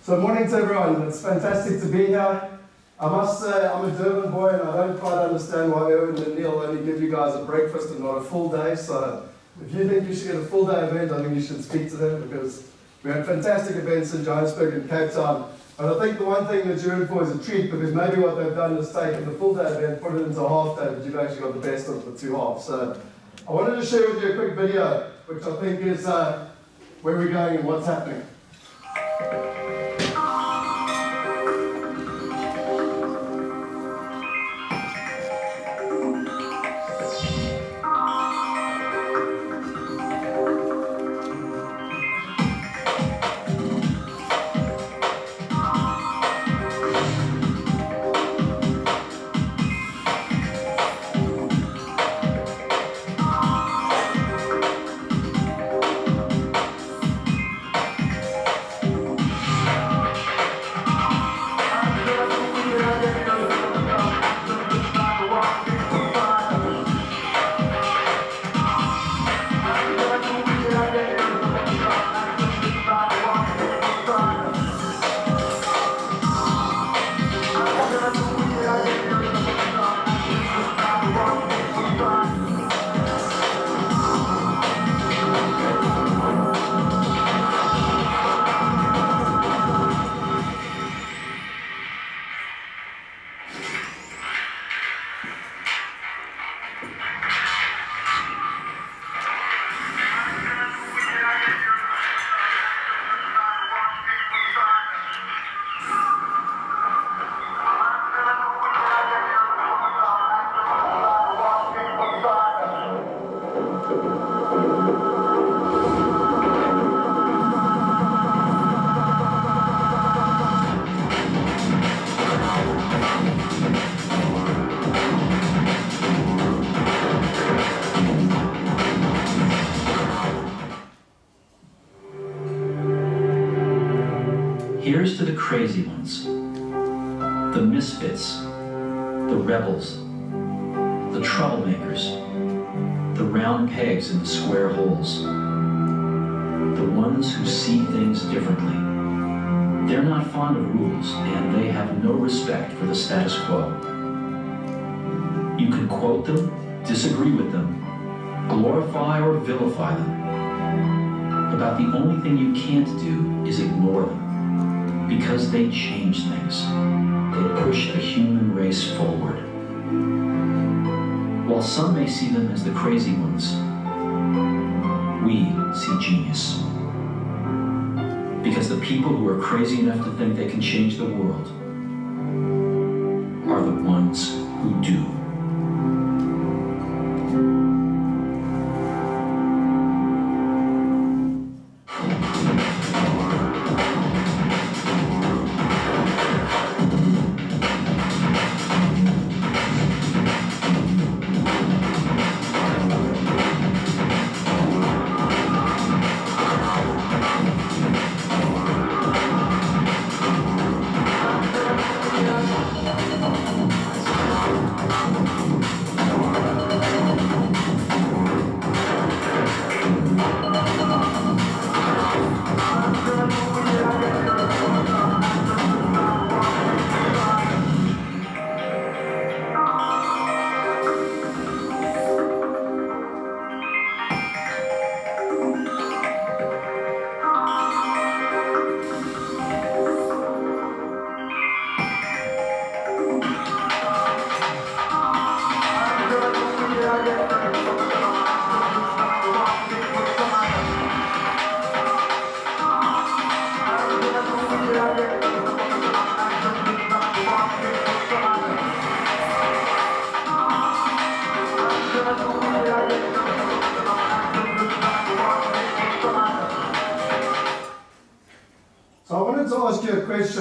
So morning to everyone, it's fantastic to be here. I must say, I'm a Durban boy and I don't quite understand why Erwin and Neil only give you guys a breakfast and not a full day. So if you think you should get a full day event, I think you should speak to them, because we had fantastic events in Johannesburg and Cape Town. And I think the one thing that you're in for is a treat, because maybe what they've done is taken the full day event, put it into a half day, but you've actually got the best of the two halves. So I wanted to share with you a quick video, which I think is where we're going and what's happening. Here's to the crazy ones, the misfits, the rebels, the troublemakers, the round pegs in the square holes, the ones who see things differently. They're not fond of rules, and they have no respect for the status quo. You can quote them, disagree with them, glorify or vilify them. About the only thing you can't do is ignore them. Because they change things. They push the human race forward. While some may see them as the crazy ones, we see genius. Because the people who are crazy enough to think they can change the world are the ones who do.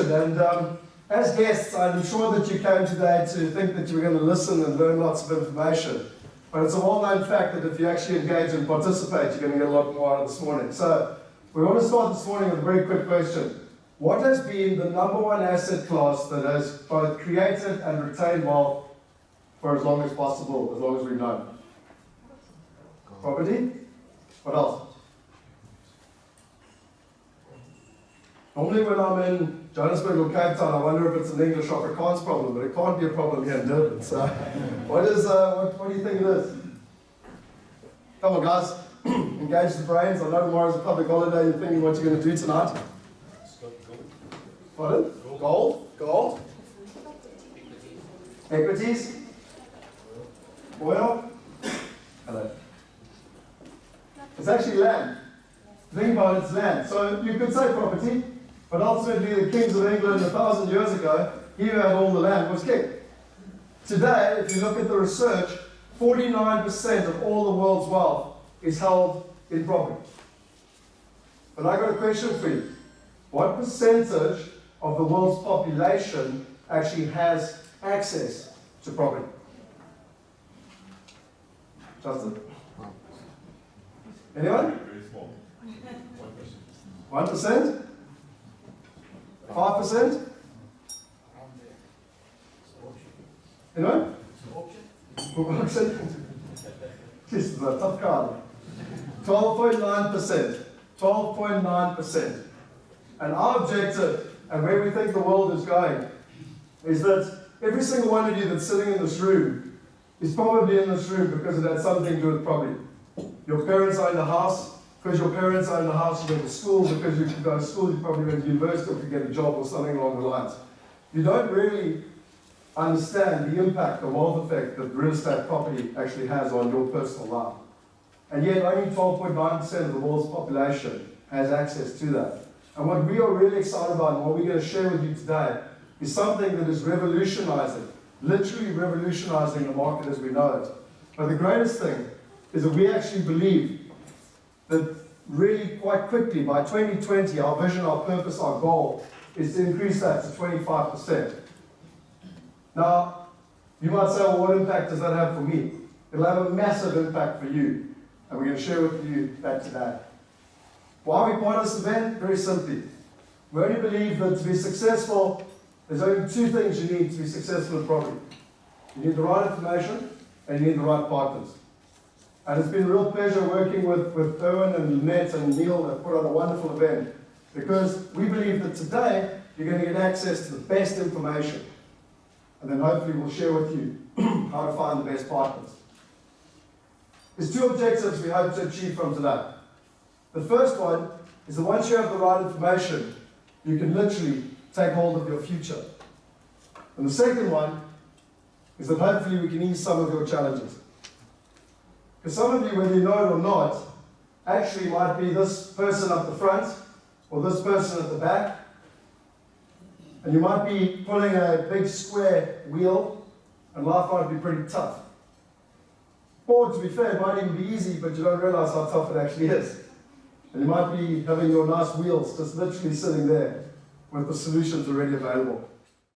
And as guests, I'm sure that you came today to think that you were going to listen and learn lots of information. But it's a well-known fact that if you actually engage and participate, you're going to get a lot more out of this morning. So we want to start this morning with a very quick question. What has been the number one asset class that has both created and retained wealth for as long as possible, as long as we've known? Property? What else? Normally when I'm in Johannesburg or Cape Town, I wonder if it's an English or Afrikaans problem, but it can't be a problem here in Durban. So what do you think it is? Come on guys, engage the brains. I know tomorrow's a public holiday, you're thinking what you're going to do tonight. Pardon? Gold? Gold? Equities? Oil? Hello. It's actually land. Think about it, it's land. So you could say property, but ultimately the kings of England 1,000 years ago, he who had all the land was king. Today, if you look at the research, 49% of all the world's wealth is held in property. But I got a question for you. What percentage of the world's population actually has access to property? Justin? Anyone? Very small. 1%? 5%? Anyone? Auction? This is a tough card. 12.9%. 12.9%. And our objective, and where we think the world is going, is that every single one of you that's sitting in this room is probably in this room because it had something to do with property. Your parents owned a house. Because your parents owned a house, you went to school. Because you could go to school, you probably went to university or could get a job or something along the lines. You don't really understand the impact, the wealth effect that real estate property actually has on your personal life. And yet only 12.9% of the world's population has access to that. And what we are really excited about and what we're going to share with you today is something that is revolutionizing, literally revolutionizing the market as we know it. But the greatest thing is that we actually believe that really quite quickly, by 2020, our vision, our purpose, our goal is to increase that to 25%. Now, you might say, well, what impact does that have for me? It'll have a massive impact for you, and we're going to share with you that today. Why are we part of this event? Very simply. We only believe that to be successful, there's only two things you need to be successful in property. You need the right information, and you need the right partners. And it's been a real pleasure working with Erwin and Lynette and Neil that put on a wonderful event, because we believe that today you're going to get access to the best information. And then hopefully we'll share with you how to find the best partners. There's two objectives we hope to achieve from today. The first one is that once you have the right information, you can literally take hold of your future. And the second one is that hopefully we can ease some of your challenges. Because some of you, whether you know it or not, actually might be this person up the front or this person at the back. And you might be pulling a big square wheel, and life might be pretty tough. Or, to be fair, it might even be easy, but you don't realize how tough it actually is. And you might be having your nice wheels just literally sitting there with the solutions already available.